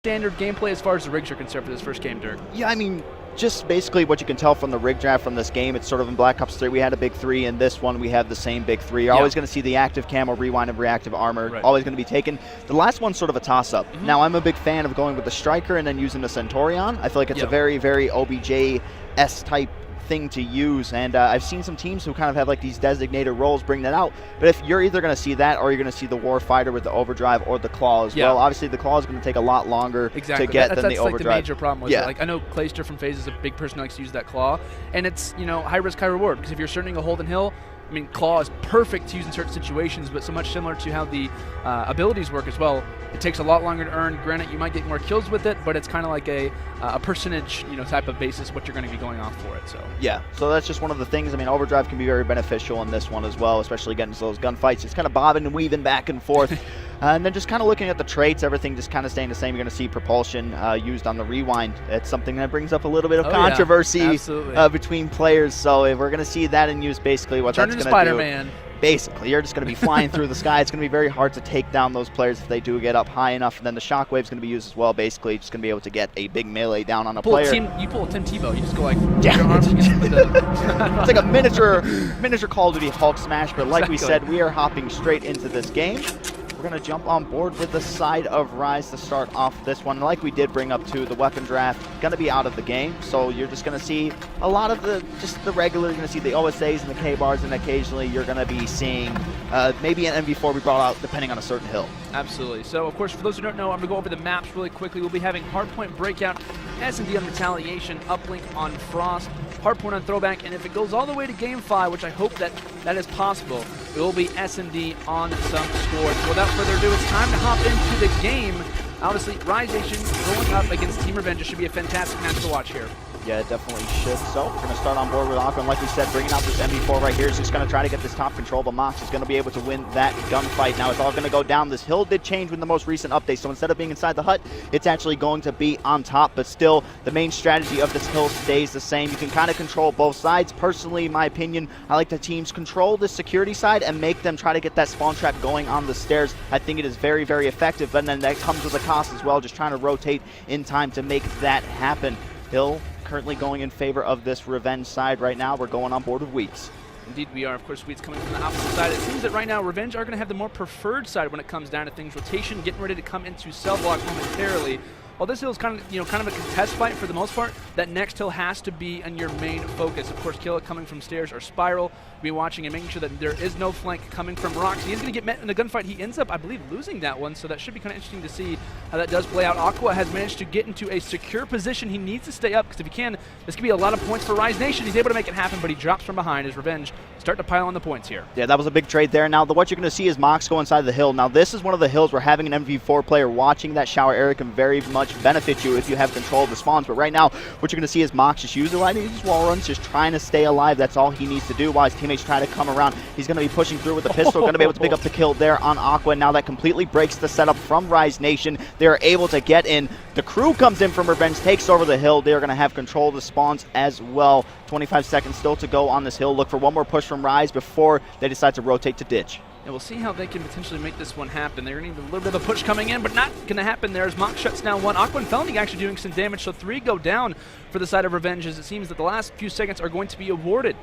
standard gameplay as far as the rigs are concerned for this first game, Dirk? Yeah, I mean, just basically what you can tell from the rig draft from this game, it's sort of in Black Ops 3, we had a big 3, and this one we have the same big 3. You're always going to see the active camo, rewind, and reactive armor, always going to be taken. The last one's sort of a toss-up. Now, I'm a big fan of going with the Striker and then using the Centurion. I feel like it's a very, very OBJ-esque type thing to use, and I've seen some teams who kind of have like these designated roles bring that out, but if you're either going to see that or you're going to see the Warfighter with the Overdrive or the Claw as well. Obviously the Claw is going to take a lot longer to get than the Overdrive. That's like the major problem with it. Like, I know Clayster from FaZe is a big person who likes to use that Claw, and it's, you know, high risk, high reward, because if you're starting a hold and hill, I mean, Claw is perfect to use in certain situations, but so much similar to how the abilities work as well. It takes a lot longer to earn. Granted, you might get more kills with it, but it's kind of like a percentage, you know, type of basis what you're going to be going off for it. So yeah, so that's just one of the things. I mean, Overdrive can be very beneficial in this one as well, especially getting into those gunfights. It's kind of bobbing and weaving back and forth. And then just kind of looking at the traits, everything just kind of staying the same. You're going to see propulsion used on the rewind. It's something that brings up a little bit of controversy between players. So we're going to see that in use, basically what that's going to do. Spider-Man. Basically, you're just going to be flying through the sky. It's going to be very hard to take down those players if they do get up high enough. And then the shockwave's going to be used as well. Basically, just going to be able to get a big melee down on a player. You pull a Tim Tebow. You just go like, it's like a miniature Call of Duty Hulk smash. But like we said, we are hopping straight into this game. We're going to jump on board with the side of Rise to start off this one. Like we did bring up too, the weapon draft going to be out of the game. So you're just going to see a lot of the regular. You're going to see the OSAs and the K-bars, and occasionally you're going to be seeing maybe an MV4 we brought out depending on a certain hill. Absolutely. So, of course, for those who don't know, I'm going to go over the maps really quickly. We'll be having Hardpoint Breakout, S&D on Retaliation, Uplink on Frost, Hardpoint on Throwback, and if it goes all the way to GameFi, which I hope that is possible, it will be S&D on some scores. So without further ado, it's time to hop into the game. Obviously, Rise Nation going up against Team Revenge. It should be a fantastic match to watch here. Yeah, it definitely should. So we're going to start on board with Aqua, and like we said, bringing out this MV4 right here is just going to try to get this top control, but Mox is going to be able to win that gunfight. Now it's all going to go down. This hill did change with the most recent update, so instead of being inside the hut, it's actually going to be on top, but still, the main strategy of this hill stays the same. You can kind of control both sides. Personally, in my opinion, I like the teams control the security side and make them try to get that spawn trap going on the stairs. I think it is very, very effective, but then that comes with a cost as well, just trying to rotate in time to make that happen. Hill currently going in favor of this Revenge side right now. We're going on board with Weeks. Indeed we are. Of course, Weeks coming from the opposite side. It seems that right now Revenge are going to have the more preferred side when it comes down to things. Rotation, getting ready to come into cell block momentarily. While this hill is kind of a contest fight for the most part, that next hill has to be on your main focus. Of course, Kill It coming from stairs or Spiral. Be watching and making sure that there is no flank coming from Rocks. He is going to get met in a gunfight. He ends up, I believe, losing that one, so that should be kind of interesting to see how that does play out. Aqua has managed to get into a secure position. He needs to stay up, because if he can, this could be a lot of points for Rise Nation. He's able to make it happen, but he drops from behind as Revenge start to pile on the points here. Yeah, that was a big trade there. Now, what you're going to see is Mox go inside the hill. Now, this is one of the hills where having an MV4 player watching that shower area can very much benefit you if you have control of the spawns. But right now, what you're going to see is Mox just utilizing his wall runs, just trying to stay alive. That's all he needs to do while his teammates try to come around. He's going to be pushing through with the pistol, going to be able to pick up the kill there on Aqua. Now that completely breaks the setup from Rise Nation. They're able to get in. The crew comes in from Revenge, takes over the hill. They're going to have control of the spawns as well. 25 seconds still to go on this hill. Look for one more push from Rise before they decide to rotate to ditch. And we'll see how they can potentially make this one happen. They're going to need a little bit of a push coming in, but not going to happen there as Mox shuts down one. Aqua and Felony actually doing some damage, so 3 go down for the side of Revenge, as it seems that the last few seconds are going to be awarded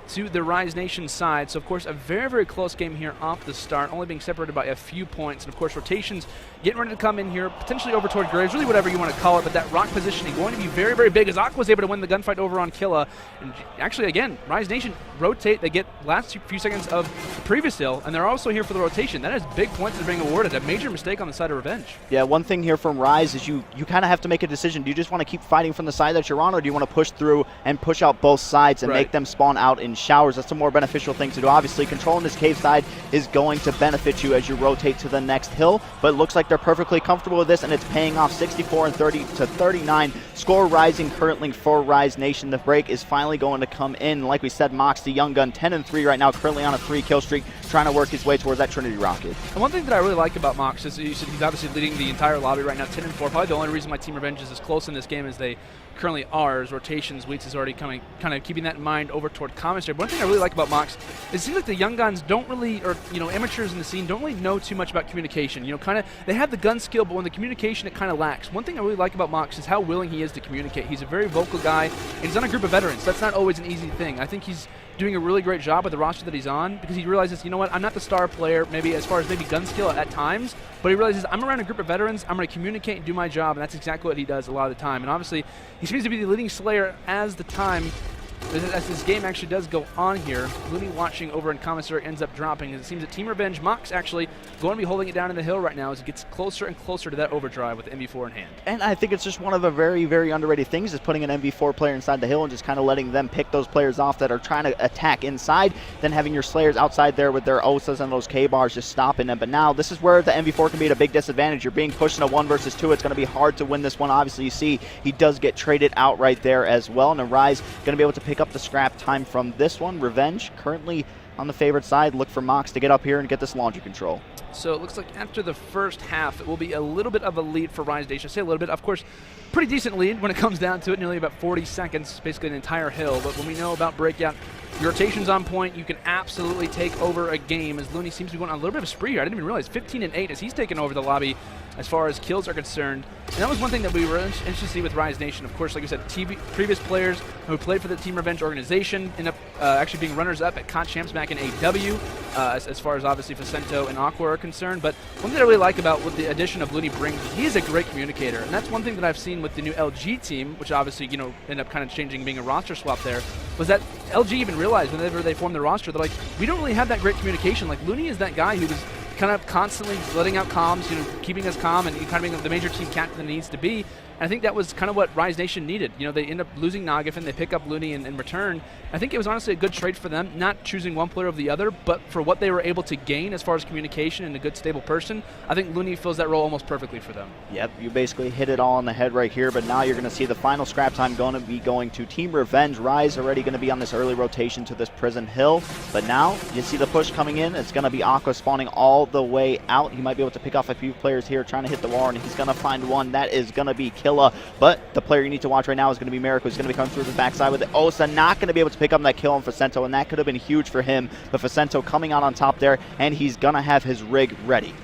to the Rise Nation side. So, of course, a very, very close game here off the start, only being separated by a few points. And, of course, rotations getting ready to come in here, potentially over toward Graves, really whatever you want to call it, but that rock positioning going to be very, very big as Aqua was able to win the gunfight over on Killa. And actually, again, Rise Nation rotate. They get last few seconds of the previous hill, and they're also here for the rotation. That is big points that are being awarded. A major mistake on the side of Revenge. Yeah, one thing here from Rise is you kind of have to make a decision. Do you just want to keep fighting from the side that you're on, or do you want to push through and push out both sides and make them spawn out in showers? That's a more beneficial thing to do. Obviously, controlling this cave side is going to benefit you as you rotate to the next hill, but it looks like they're perfectly comfortable with this, and it's paying off. 64 and 30 to 39. Score rising currently for Rise Nation. The break is finally going to come in. Like we said, Mox, the young gun, 10 and 3 right now, currently on a 3-kill streak, trying to work his way towards that Trinity Rocket. And one thing that I really like about Mox is he's obviously leading the entire lobby right now, 10 and 4. Probably the only reason my Team Revenge is as close in this game as they currently are is rotations. Weeks is already coming, kind of keeping that in mind over toward commissary. commissary. But one thing I really like about Mox is it seems like the young guns don't really, or amateurs in the scene don't really know too much about communication. Kind of they have the gun skill, but when the communication it kind of lacks. One thing I really like about Mox is how willing he is to communicate. He's a very vocal guy, and he's on a group of veterans. So that's not always an easy thing. I think he's doing a really great job with the roster that he's on because he realizes, I'm not the star player maybe as far as maybe gun skill at times, but he realizes I'm around a group of veterans, I'm going to communicate and do my job, and that's exactly what he does a lot of the time. And obviously, he seems to be the leading Slayer as this game actually does go on here. Looney watching over in commissary ends up dropping. It seems that Team Revenge, Mox actually going to be holding it down in the hill right now as it gets closer and closer to that overdrive with the MV4 in hand. And I think it's just one of the very, very underrated things is putting an MV4 player inside the hill and just kind of letting them pick those players off that are trying to attack inside, then having your Slayers outside there with their OSAs and those K-bars just stopping them. But now this is where the MV4 can be at a big disadvantage. You're being pushed in a 1 versus 2. It's going to be hard to win this one. Obviously, you see he does get traded out right there as well. And Arise going to be able to pick up the scrap time from this one. Revenge currently on the favorite side. Look for Mox to get up here and get this laundry control. So it looks like after the first half, it will be a little bit of a lead for Rise Nation. I say a little bit, of course, pretty decent lead when it comes down to it, nearly about 40 seconds, basically an entire hill. But when we know about Breakout, your rotation's on point, you can absolutely take over a game, as Looney seems to be going on a little bit of a spree here. I didn't even realize 15-8 as he's taken over the lobby as far as kills are concerned. And that was one thing that we were interested to see with Rise Nation. Of course, like I said, previous players who played for the Team Revenge organization end up actually being runners-up at CON Champs back in AW, as far as obviously Facento and Aqua are concerned. But one thing I really like about what the addition of Looney brings is he is a great communicator. And that's one thing that I've seen with the new LG team, which obviously, end up kind of changing, being a roster swap there, was that LG even realized whenever they formed the roster, they're like, we don't really have that great communication. Like, Looney is that guy who was kind of constantly letting out comms, keeping us calm and kind of being the major team captain that he needs to be. And I think that was kind of what Rise Nation needed. They end up losing Nagafin, they pick up Looney in return. I think it was honestly a good trade for them, not choosing one player over the other, but for what they were able to gain as far as communication and a good, stable person, I think Looney fills that role almost perfectly for them. Yep, you basically hit it all on the head right here, but now you're going to see the final scrap time going to Team Revenge. Rise already going to be on this early rotation to this Prison Hill, but now you see the push coming in. It's going to be Aqua spawning all the way out. He might be able to pick off a few players here trying to hit the wall, and he's going to find one. That is going to be Killa, but the player you need to watch right now is going to be Miracle. He's going to be coming through the backside with it. Osa not going to be able to pick up that kill on Facento, and that could have been huge for him. But Facento coming out on top there, and he's going to have his rig ready.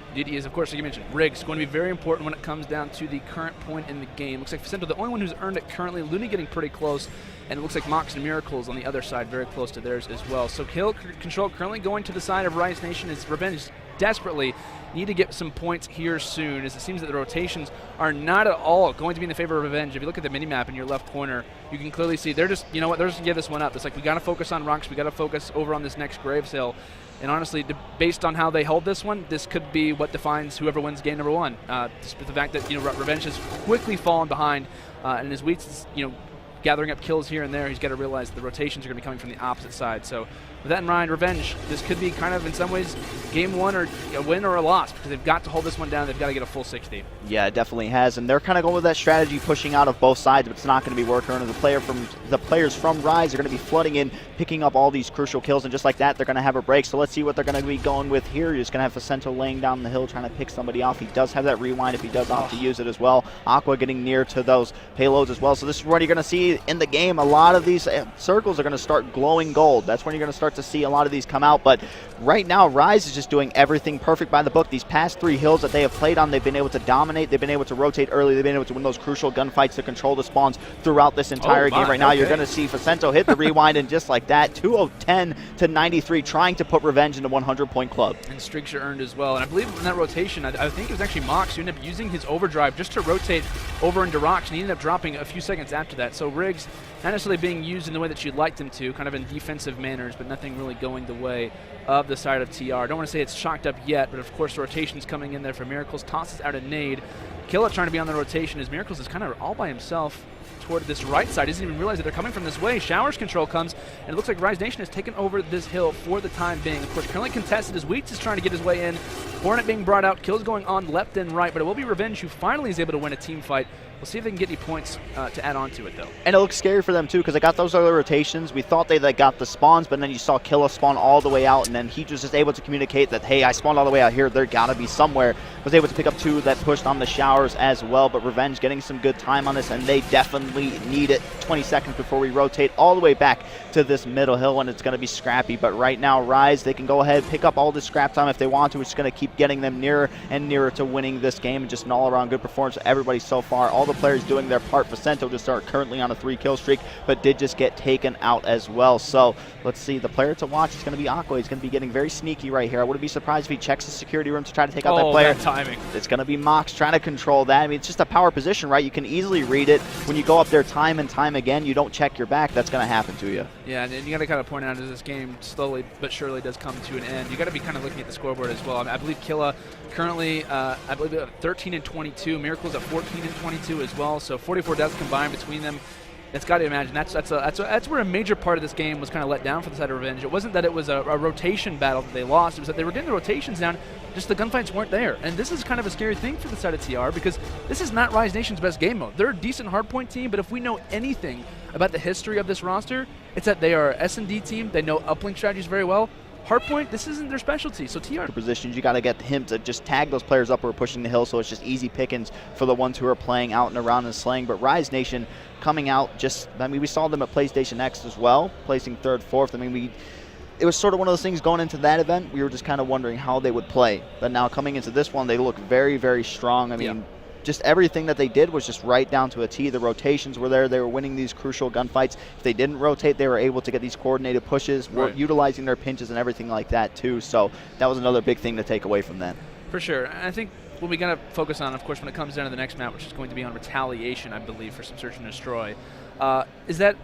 Indeed he is. Of course, like you mentioned, rig's going to be very important when it comes down to the current point in the game. Looks like Facento, the only one who's earned it currently. Looney getting pretty close, and it looks like Mox and Miracles on the other side very close to theirs as well. So kill control currently going to the side of Rise Nation as Revenge desperately need to get some points here soon, as it seems that the rotations are not at all going to be in the favor of Revenge. If you look at the minimap in your left corner, you can clearly see they're just, they're just going to give this one up. It's like, we got to focus on Rocks, we got to focus over on this next Graves Hill. And honestly, based on how they hold this one, this could be what defines whoever wins game number one. Despite the fact that Revenge has quickly fallen behind, and as Wheats is gathering up kills here and there, he's got to realize the rotations are going to be coming from the opposite side. So with that in mind, Revenge, this could be kind of in some ways game one, or a win or a loss, because they've got to hold this one down. They've got to get a full 60. Yeah, it definitely has, and they're kind of going with that strategy, pushing out of both sides, but it's not going to be working. And the players from Rise are going to be flooding in, picking up all these crucial kills, and just like that, they're going to have a break. So let's see what they're going to be going with here. You're just going to have Facento laying down the hill, trying to pick somebody off. He does have that rewind if he does opt to use it as well. Aqua getting near to those payloads as well. So this is where you're going to see in the game a lot of these circles are going to start glowing gold. That's when you're going to start to see a lot of these come out. But right now, Rise is just doing everything perfect by the book. These past 3 hills that they have played on, they've been able to dominate. They've been able to rotate early. They've been able to win those crucial gunfights to control the spawns throughout this entire game. Right now, you're going to see Facento hit the rewind, and just like that, 210 to 93, trying to put Revenge in the 100-point club. And streaks are earned as well. And I believe in that rotation, I think it was actually Mox who ended up using his overdrive just to rotate over into Rocks, and he ended up dropping a few seconds after that. So Riggs not necessarily being used in the way that you'd like them to, kind of in defensive manners, but nothing really going the way of the side of TR. I don't want to say it's shocked up yet, but of course the rotation's coming in there for Miracles. Tosses out a nade. Killa trying to be on the rotation as Miracles is kind of all by himself toward this right side. He doesn't even realize that they're coming from this way. Showers control comes, and it looks like Rise Nation has taken over this hill for the time being. Of course, currently contested as Wheats is trying to get his way in. Hornet being brought out, kills going on left and right, but it will be Revenge who finally is able to win a team fight. We'll see if they can get any points to add on to it, though. And it looks scary for them, too, because they got those early rotations. We thought they got the spawns, but then you saw Killa spawn all the way out, and then he was just able to communicate that, hey, I spawned all the way out here. They're got to be somewhere. Was able to pick up 2 that pushed on the showers as well, but Revenge getting some good time on this, and they definitely need it. 20 seconds before we rotate all the way back to this middle hill, and it's going to be scrappy. But right now, Rise, they can go ahead, pick up all this scrap time if they want to. It's going to keep getting them nearer and nearer to winning this game, and just an all-around good performance for everybody so far. All the players doing their part. Vicento just are currently on a 3-kill streak, but did just get taken out as well. So let's see. The player to watch is going to be Aqua. He's going to be getting very sneaky right here. I wouldn't be surprised if he checks the security room to try to take out that player. That timing. It's going to be Mox trying to control that. I mean, it's just a power position, right? You can easily read it. When you go up there time and time again, you don't check your back. That's going to happen to you. Yeah, and you got to kind of point out as this game slowly but surely does come to an end. You got to be kind of looking at the scoreboard as well. I mean, I believe Killa currently, I believe, 13 and 22. Miracle's at 14 and 22 as well. So 44 deaths combined between them. It's got to imagine that's where a major part of this game was kind of let down for the side of Revenge. It wasn't that it was a rotation battle that they lost. It was that they were getting the rotations down, just the gunfights weren't there. And this is kind of a scary thing for the side of TR, because this is not Rise Nation's best game mode. They're a decent hardpoint team, but if we know anything about the history of this roster, it's that they are an S&D team. They know uplink strategies very well. Hardpoint, this isn't their specialty, so TR. Positions, you got to get him to just tag those players up who are pushing the hill, so it's just easy pickings for the ones who are playing out and around and slaying. But Rise Nation coming out I mean, we saw them at PlayStation X as well, placing 3rd, 4th. I mean, it was sort of one of those things going into that event. We were just kind of wondering how they would play. But now coming into this one, they look very, very strong. I mean, just everything that they did was just right down to a T. The rotations were there. They were winning these crucial gunfights. If they didn't rotate, they were able to get these coordinated pushes, utilizing their pinches and everything like that too. So that was another big thing to take away from that. For sure. I think what we got to focus on, of course, when it comes down to the next map, which is going to be on Retaliation, I believe, for some Search and Destroy, is that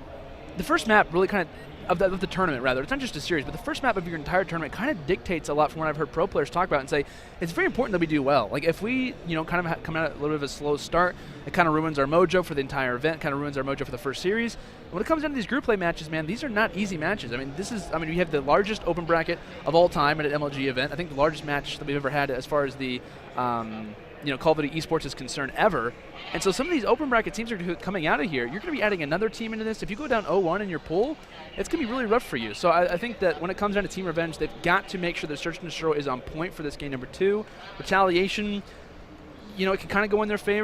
the first map really kind of the tournament, rather. It's not just a series, but the first map of your entire tournament kind of dictates a lot from what I've heard pro players talk about and say it's very important that we do well. Like, if we, kind of come out a little bit of a slow start, it kind of ruins our mojo for the entire event, kind of ruins our mojo for the first series. And when it comes down to these group play matches, man, these are not easy matches. I mean, we have the largest open bracket of all time at an MLG event. I think the largest match that we've ever had as far as the Call of Duty esports is concerned ever. And so some of these open bracket teams are coming out of here. You're going to be adding another team into this. If you go down 0-1 in your pool, it's going to be really rough for you. So I think that when it comes down to Team Revenge, they've got to make sure the Search and Destroy is on point for this game number 2. Retaliation, it can kind of go in their favor.